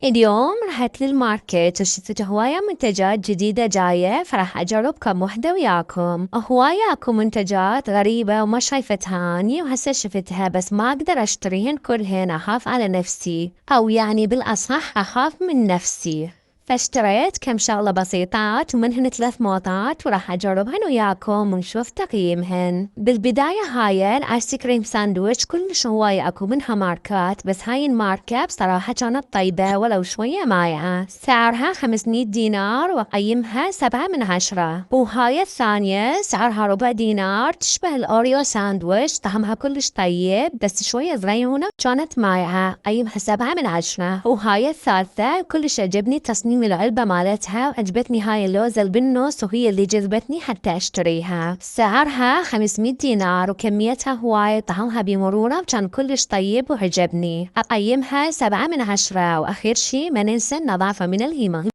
اليوم رحت للماركت وشفت هواية منتجات جديدة جاية، فراح أجرب كم وحدة وياكم. هواية أكو منتجات غريبة وما شايفتها أني وهسه شفتها، بس ما أقدر أشتريهن كلهن، أخاف على نفسي، أو يعني بالأصح أخاف من نفسي. فاشتريت كم شغلة بسيطات ومنهن 3 موطات وراح أجربهن وياكم ونشوف تقييمهن. بالبداية هاي الآيس كريم ساندويتش كلش هواية أكو منها ماركات، بس هاي الماركة بصراحة كانت طيبة ولو شوية مايعة. سعرها 500 دينار وقيمها 7/10. وهاي الثانية سعرها ربع دينار، تشبه الأوريو ساندويتش، طعمها كلش طيب بس شوية زريونة، كانت مايعة، قيمها 7/10. وهاي الثالثة كلش عجبني تصميم العلبة مالتها، وعجبتني هاي اللوزة بالنص وهي اللي جذبتني حتى اشتريها. سعرها 500 دينار وكميتها هواي، طعمها بمرونة وكان كلش طيب وعجبني. أقيمها 7/10. وأخير شي ما ننسى النظافة من الهيمة.